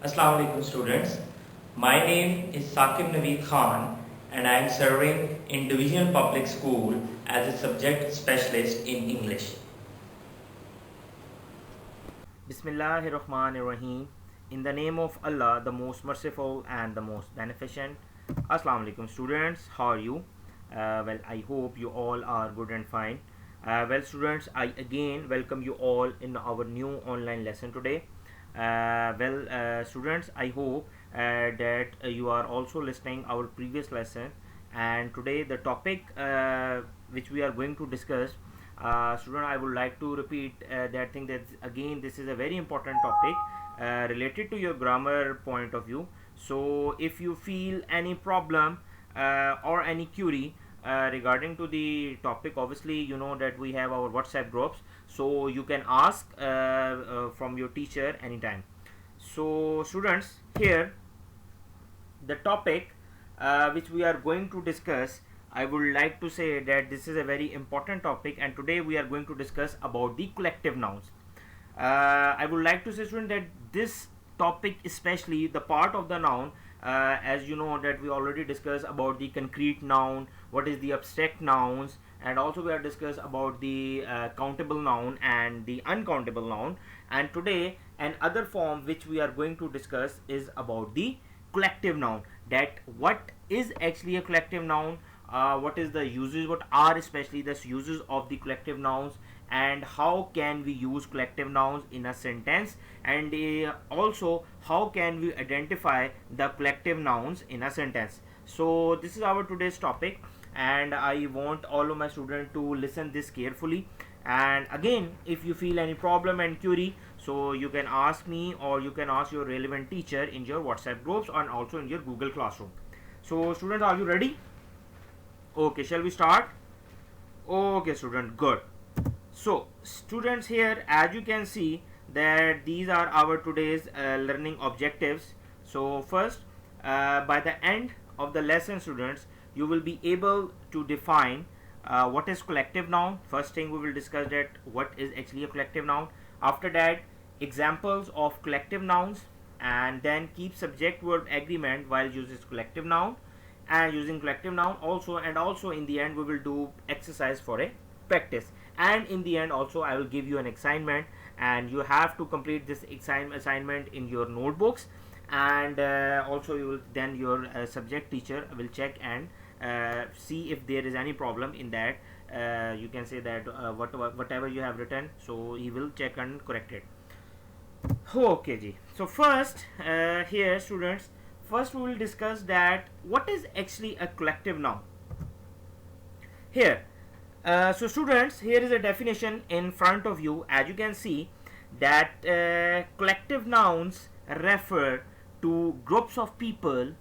Assalamu alaikum students. My name is SAQIB NAVEED and I am serving in Divisional Public School as a subject specialist in English. Bismillahirrahmanirrahim. In the name of Allah, the most merciful and the most beneficent. Assalamu alaikum students, how are you? Well, I hope you all are good and fine. Well students, I again welcome you all in our new online lesson today. Students, I hope that you are also listening our previous lesson, and today the topic which we are going to discuss, student, I would like to repeat that thing, that again this is a very important topic related to your grammar point of view. So if you feel any problem or any query regarding to the topic, obviously you know that we have our WhatsApp groups, so you can ask from your teacher anytime. So students, here the topic which we are going to discuss, I would like to say that this is a very important topic, and today we are going to discuss about the collective nouns. I would like to say, student, that this topic, especially the part of the noun, as you know that we already discussed about the concrete noun, what is the abstract nouns, and also we are discussed about the countable noun and the uncountable noun. And today another form which we are going to discuss is about the collective noun, that what is actually a collective noun, what is the uses, what are especially the uses of the collective nouns, and how can we use collective nouns in a sentence, and also how can we identify the collective nouns in a sentence. So this is our today's topic, and I want all of my students to listen this carefully. And again, if you feel any problem and query, so you can ask me or you can ask your relevant teacher in your WhatsApp groups and also in your Google Classroom. So students, are you ready? Okay, shall we start? Okay student, good. So students, here as you can see that these are our today's learning objectives. So first, by the end of the lesson, students, you will be able to define what is collective noun. First thing we will discuss that what is actually a collective noun. After that, examples of collective nouns, and then keep subject verb agreement while uses collective noun and using collective noun also. And also in the end we will do exercise for a practice, and in the end also I will give you an assignment, and you have to complete this assignment in your notebooks. And also you will then your subject teacher will check and see if there is any problem in that. You can say that whatever you have written, so he will check and correct it. Okay ji. So first, here students, first we will discuss that what is actually a collective noun. Here, so students, here is a definition in front of you. As you can see that collective nouns refer to groups of people,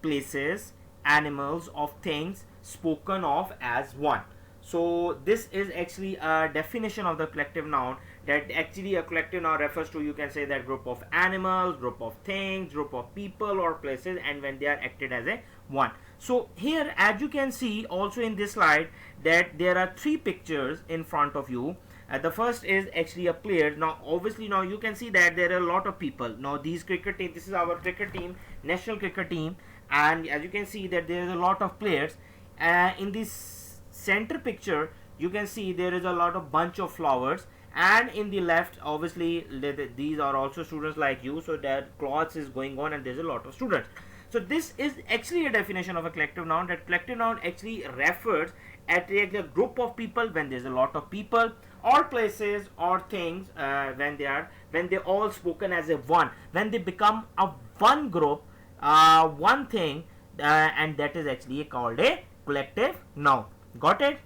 places, animals, of things spoken of as one. So this is actually a definition of the collective noun, that actually a collective noun refers to, you can say, that group of animals, group of things, group of people or places, and when they are acted as a one. So here as you can see also in this slide that there are three pictures in front of you. The first is actually a player. Now obviously now you can see that there are a lot of people. Now these cricket team, this is our cricket team, national cricket team, and as you can see that there is a lot of players. In this center picture you can see there is a lot of bunch of flowers, and in the left obviously these are also students like you, so that cloths is going on and there's a lot of students. So this is actually a definition of a collective noun, that collective noun actually refers at a group of people when there's a lot of people, or places or things when they all spoken as a one, when they become a one group, one thing, and that is actually called a collective noun. Got it?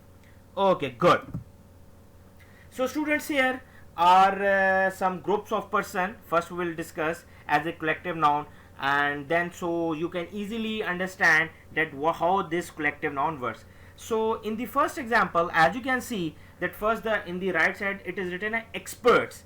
Okay, good. So students, here are some groups of person. First we will discuss as a collective noun, and then so you can easily understand that how this collective noun works. So in the first example, as you can see that first in the right side it is written as experts.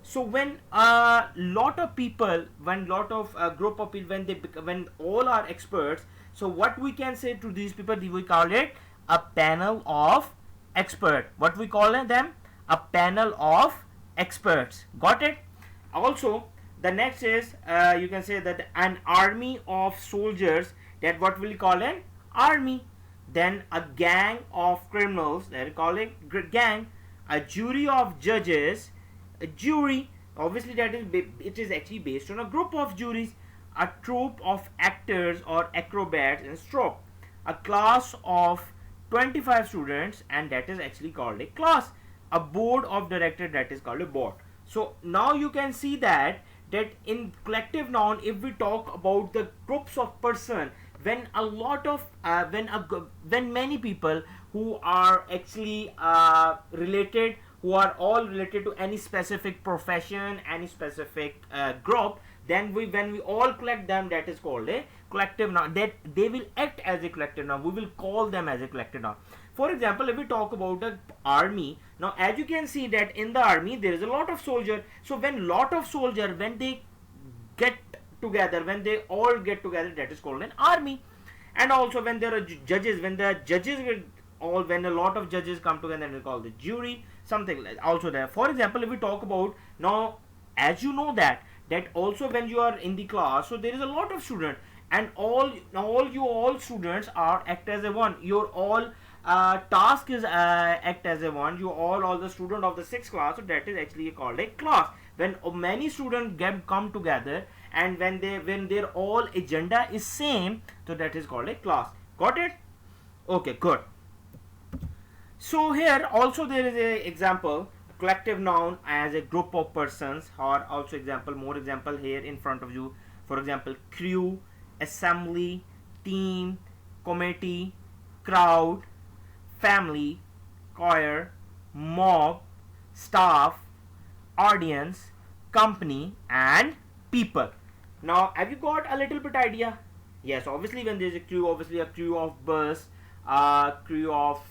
So when a lot of people, when lot of group of people, when all are experts, so what we can say to these people, we call it a panel of expert. What we call them? A panel of experts. Got it? Also The next is you can say that an army of soldiers, that what will you call an army. Then a gang of criminals, that we call it gang. A jury of judges, a jury, obviously that is it is actually based on a group of juries. A troupe of actors or acrobats in stroke. A class of 25 students, and that is actually called a class. A board of directors, that is called a board. So now you can see that in collective noun, if we talk about the groups of person, when a lot of when many people who are actually related, who are all related to any specific profession, any specific group, then when we all collect them, that is called a collective noun. That they will act as a collective noun, we will call them as a collective noun. For example, if we talk about the army, now as you can see that in the army there is a lot of soldier. So when lot of soldier, when they get together, when they all get together, that is called an army. And also when there are judges, when the judges will all, when a lot of judges come together, we call the jury, something like also there. For example, if we talk about now, as you know that also when you are in the class, so there is a lot of students, and all students are act as a one. Your all task is act as a one. You all the student of the sixth class, so that is actually called a class. When many students come together, and when their all agenda is same, so that is called a class. Got it? Okay, good. So here also there is a example, collective noun as a group of persons, or also more example here in front of you. For example, crew, assembly, team, committee, crowd, family, choir, mob, staff, audience, company, and people. Now have you got a little bit idea? Yes, obviously when there is a crew, obviously a crew of bus, a crew of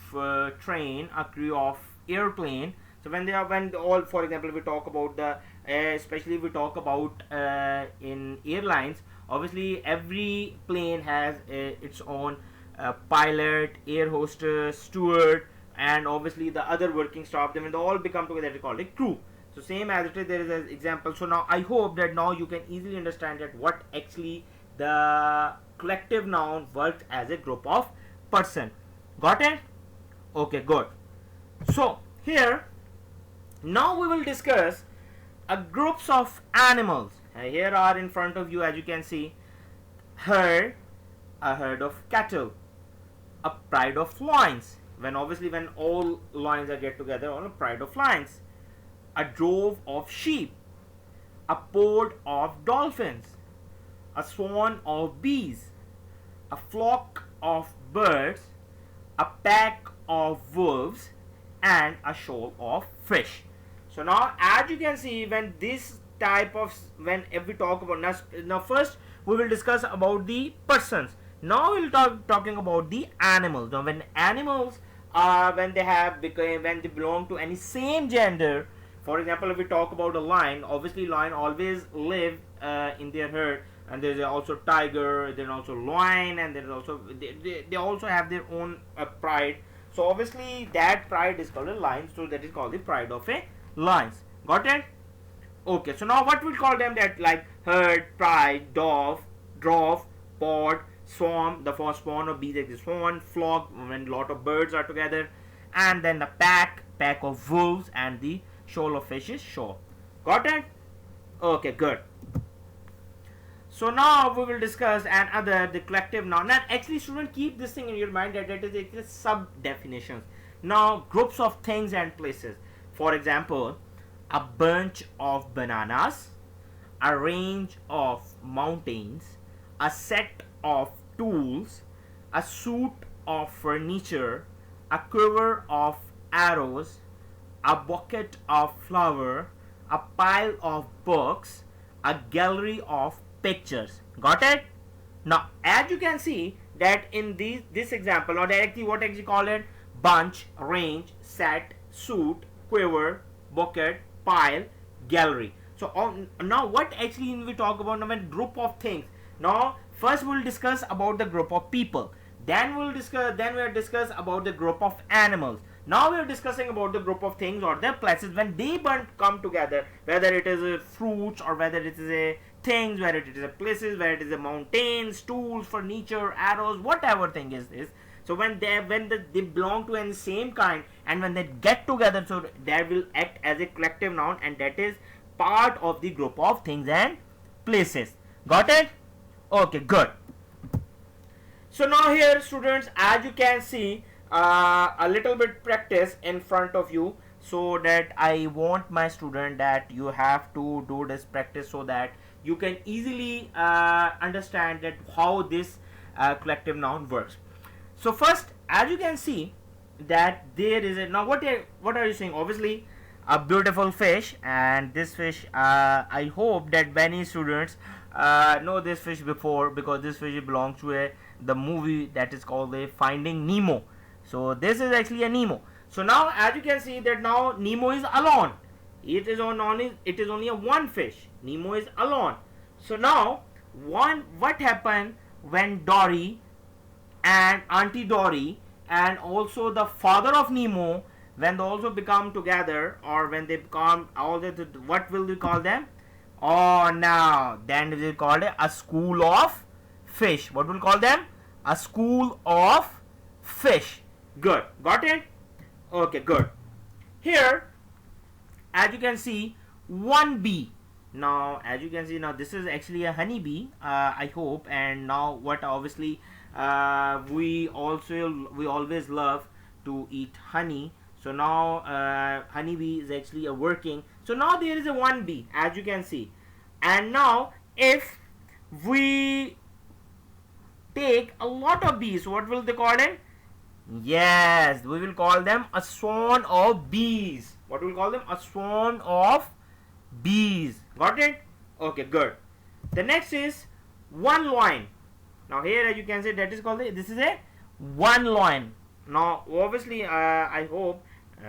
train, a crew of airplane. So when all, for example, we talk about the especially we talk about in airlines, obviously every plane has its own pilot, air hostess, steward, and obviously the other working staff. Then when they all become together, they call it crew. So same as it is, there is an example. So now I hope that now you can easily understand that what actually the collective noun works as a group of person. Got it? Okay, good. So here now we will discuss groups of animals. Here are in front of you, as you can see, herd, a herd of cattle, a pride of lions. When obviously when all lions are get together, on a pride of lions. A drove of sheep, a pod of dolphins, a swarm of bees, a flock of birds, a pack of wolves, and a shoal of fish. So now as you can see, when this type of, when if we talk about now first we will discuss about the persons. Now we'll talking about the animals. Now when animals when they belong to any same gender. For example, if we talk about a lion, obviously lion always live in their herd, and there's also tiger, there's also lion, and there's also they also have their own pride. So obviously that pride is called a lion, so that is called the pride of a lions. Got it? Okay, so now what we call them, that like herd, pride, drove, pod, swarm, the first swarm of bees is swarm, flock when lot of birds are together, and then the pack of wolves, and the shoal of fish is shoal. Got it? Okay, good. So now we will discuss the collective noun. Now actually student, keep this thing in your mind that it is sub definitions. Now groups of things and places. For example, a bunch of bananas, a range of mountains, a set of tools, a suit of furniture, a quiver of arrows, a bucket of flour, a pile of books, a gallery of pictures. Got it? Now as you can see that in this example, or directly what actually call it, bunch, range, set, suit, quiver, bucket, pile, gallery. So now what actually we talk about now, when group of things. Now first we'll discuss about the group of people, then we'll discuss about the group of animals. Now we are discussing about the group of things or the places when they come together, whether it is a fruits or whether it is a things, whether it is a places, whether it is a mountains, tools, furniture, arrows, whatever thing is this. So when they belong to the same kind, and when they get together, so that will act as a collective noun, and that is part of the group of things and places. Got it? Okay, good. So now here, students, as you can see, a little bit practice in front of you, so that I want my student that you have to do this practice so that you can easily understand that how this collective noun works. So first, as you can see that there is a, now what are you saying? Obviously a beautiful fish, and this fish, I hope that many students know this fish before, because this fish belongs to the movie that is called the Finding Nemo. So this is actually a Nemo. So now as you can see that now Nemo is alone. It is only a one fish. Nemo is alone. So now what happened when Dory and Auntie Dory and also the father of Nemo, when they also become together, or when they become all the, what will we call them? Oh, now then we will call it a school of fish. What will we call them? A school of fish. Good. Got it? Okay, good. Here, as you can see, one bee. Now, as you can see, now this is actually a honey bee, I hope. And now, what obviously we always love to eat honey. So now honey bee is actually a working. So now there is a one bee, as you can see. And now if we take a lot of bees, what will they call it? Yes, we will call them a swarm of bees. What will we call them? A swarm of bees. Got it? Okay, good. The next is one loin. Now here, as you can see, that is called this is a one loin. Now obviously I hope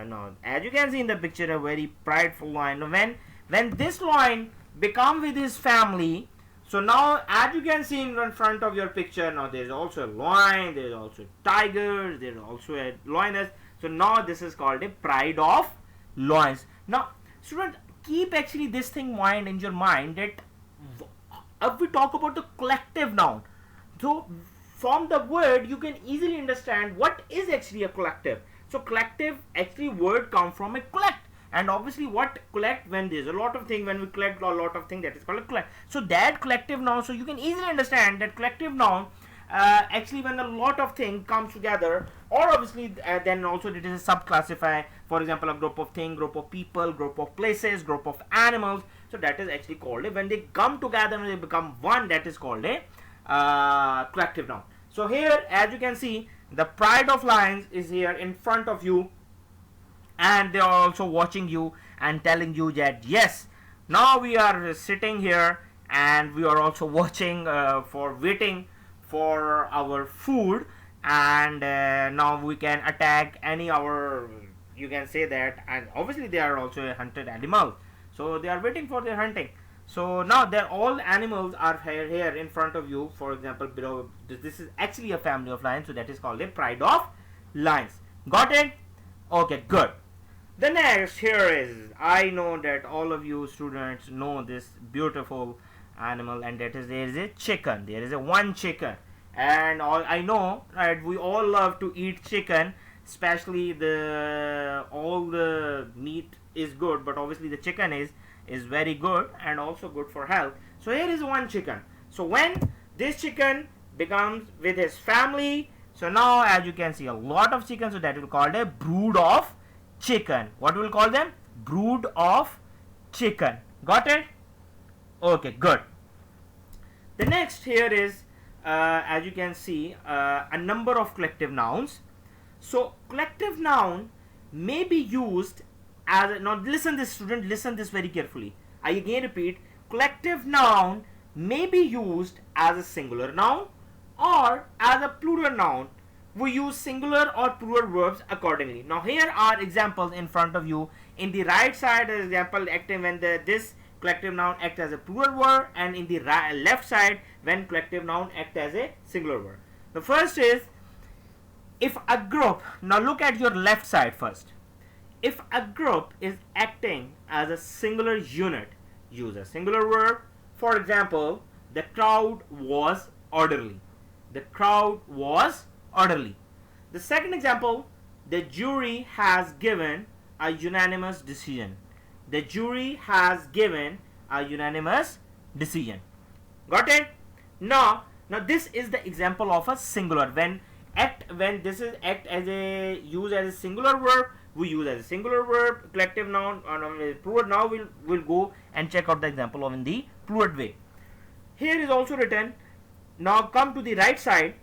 now as you can see in the picture, a very prideful loin. When this loin become with his family, so now as you can see in front of your picture, now there is also a lion, there is also tigers, there is also a lioness. So now this is called a pride of lions. Now student, keep actually this thing mind in your mind that if we talk about the collective noun, so from the word you can easily understand what is actually a collective. So collective actually word come from a collect, and obviously what collect, when there's a lot of thing, when we collect a lot of thing, that is called a collect. So that collective noun, so you can easily understand that collective noun actually when a lot of thing comes together, or obviously then also it is a subclassify, for example a group of thing, group of people, group of places, group of animals. So that is actually called when they come together and they become one, that is called a collective noun. So here as you can see, the pride of lions is here in front of you, and they are also watching you and telling you that yes, now we are sitting here and we are also watching for waiting for our food, and now we can attack any our, you can say that, and obviously they are also a hunted animal, so they are waiting for their hunting. So now they're all animals are here in front of you. For example, below this is actually a family of lions, so that is called a pride of lions. Got it? Okay, good. The next here is, I know that all of you students know this beautiful animal, and that is, there is a chicken. There is a one chicken, and I know, right, we all love to eat chicken, especially all the meat is good, but obviously the chicken is very good and also good for health. So here is one chicken. So when this chicken becomes with his family, so now as you can see a lot of chicken, so that will be called a brood of chicken. What will call them? Brood of chicken. Got it? Okay, good. The next here is as you can see a number of collective nouns. So collective noun may be used as now listen this student, listen this very carefully. I again repeat, collective noun may be used as a singular noun or as a plural noun. We use singular or plural verbs accordingly. Now here are examples in front of you. In the right side example, acting when this collective noun act as a plural verb, and in the left side when collective noun act as a singular verb. The first is If a group, now look at your left side first. If a group is acting as a singular unit, use a singular verb. For example, the crowd was orderly. The crowd was orderly. The second example, the jury has given a unanimous decision. The jury has given a unanimous decision. Got it? Now this is the example of a singular. When this is act as a use as a singular verb, we use as a singular verb, collective noun, plural. Now we'll go and check out the example of in the plural way. Here is also written. Now come to the right side.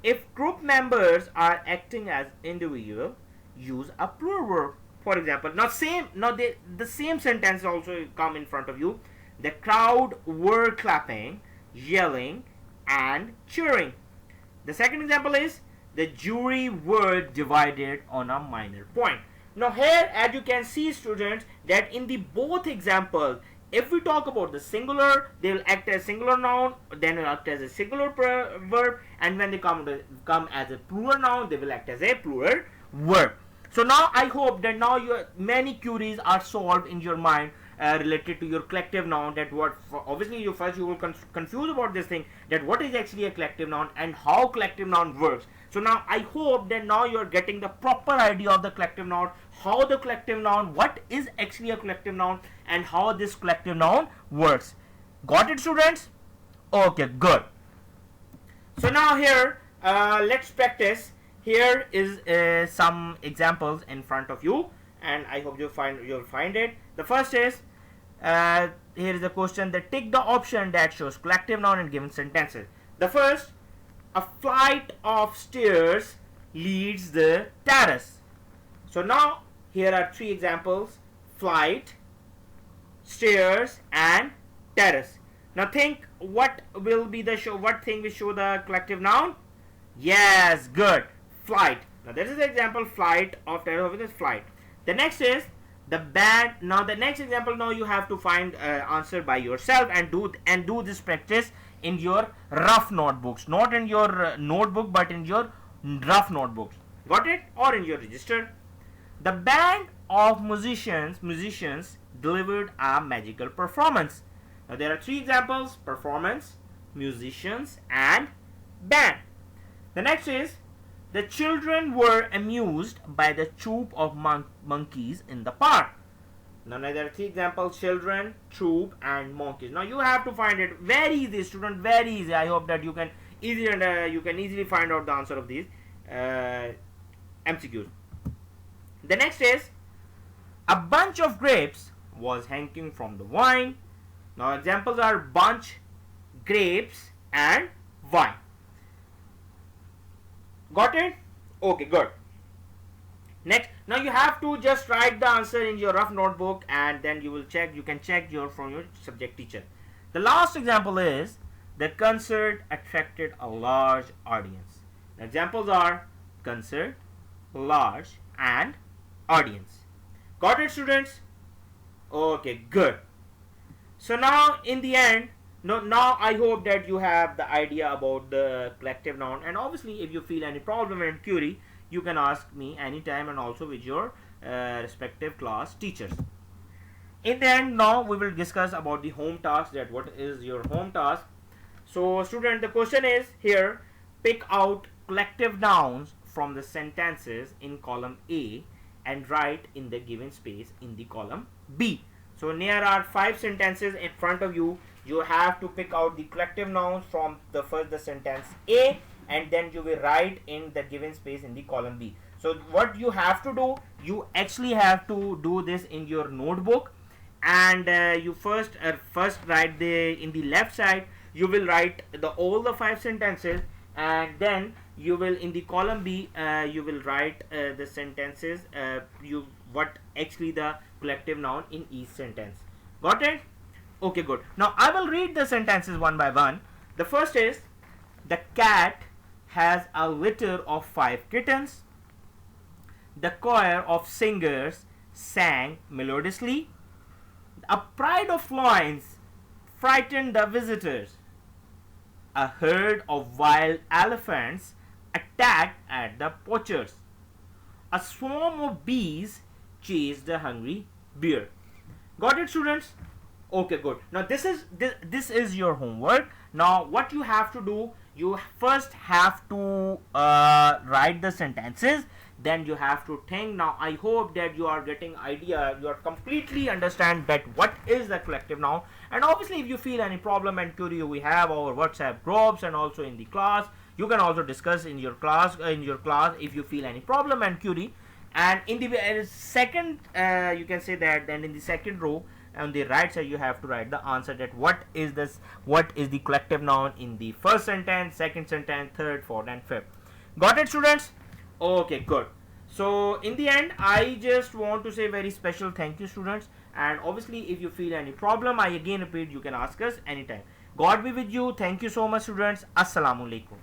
If group members are acting as individual, use a plural verb. For example, the same sentence also come in front of you. The crowd were clapping, yelling, and cheering. The second example is the jury were divided on a minor point. Now here, as you can see, students, that in the both examples, if we talk about the singular, they will act as singular noun, then will act as a singular verb, and when they come as a plural noun, they will act as a plural verb. So now I hope that now your many queries are solved in your mind related to your collective noun. That what obviously you will confuse about this thing, that what is actually a collective noun and how collective noun works. So now I hope that now you are getting the proper idea of the collective noun, how the collective noun, what is actually a collective noun, and how this collective noun works. Got it, students? Okay, good. So now here let's practice. Here is some examples in front of you, and I hope you'll find it. The first is here is the question that tick the option that shows collective noun in given sentences. The first, a flight of stairs leads the terrace. So now here are three examples: flight, stairs, and terrace. Now think what will be the what thing will show the collective noun? Yes, good. Flight. Now this is the example, flight of terrace, with this flight. The next is the band. Now the next example, now you have to find answer by yourself and do this practice in your rough notebooks, not in your notebook but in your rough notebooks. Got it? Or in your register. The band of musicians delivered a magical performance. Now there are three examples: performance, musicians, and band. The next is the children were amused by the troop of monkeys in the park. Now there are three examples: children, troop, and monkeys. Now you have to find it very easy, student, very easy. I hope that you can easily find out the answer of these MCQs. The next is a bunch of grapes was hanging from the vine. Now examples are bunch, grapes, and vine. Got it? Okay, good. Next, now you have to just write the answer in your rough notebook, and then you can check from your subject teacher. The last example is the concert attracted a large audience. The examples are concert, large, and audience. Got it, students? Okay, good. So now in the end, now I hope that you have the idea about the collective noun, and obviously if you feel any problem and query, you can ask me anytime, and also with your respective class teachers. In the end, now we will discuss about the home task, that what is your home task. So student, the question is here: pick out collective nouns from the sentences in column A and write in the given space in the column B. So there are 5 sentences in front of you. You have to pick out the collective nouns from the sentence A, and then you will write in the given space in the column B. So what you have to do, you actually have to do this in your notebook, and you first write in the left side, you will write all the 5 sentences, and then you will in the column B you will write the sentences what actually the collective noun in each sentence. Got it? Okay, good. Now I will read the sentences one by one. The first is: the cat has a litter of 5 kittens. The choir of singers sang melodiously. A pride of lions frightened the visitors. A herd of wild elephants attacked at the poachers. A swarm of bees chased the hungry bear. Got it, students? Okay, good. Now this is your homework. Now what you have to do, you first have to write the sentences, then you have to think. Now I hope that you are getting idea, you are completely understand that what is the collective noun. And obviously if you feel any problem and query, we have our WhatsApp groups, and also in the class you can also discuss in your class if you feel any problem and query. And in the second you can say that, then in the second row on the right side you have to write the answer, that what is the collective noun in the first sentence, second sentence, third, fourth and fifth. Got it, students? Okay, good. So in the end I just want to say very special thank you, students. And obviously if you feel any problem, I again repeat, you can ask us anytime. God be with you. Thank you so much, students. Assalamu alaikum.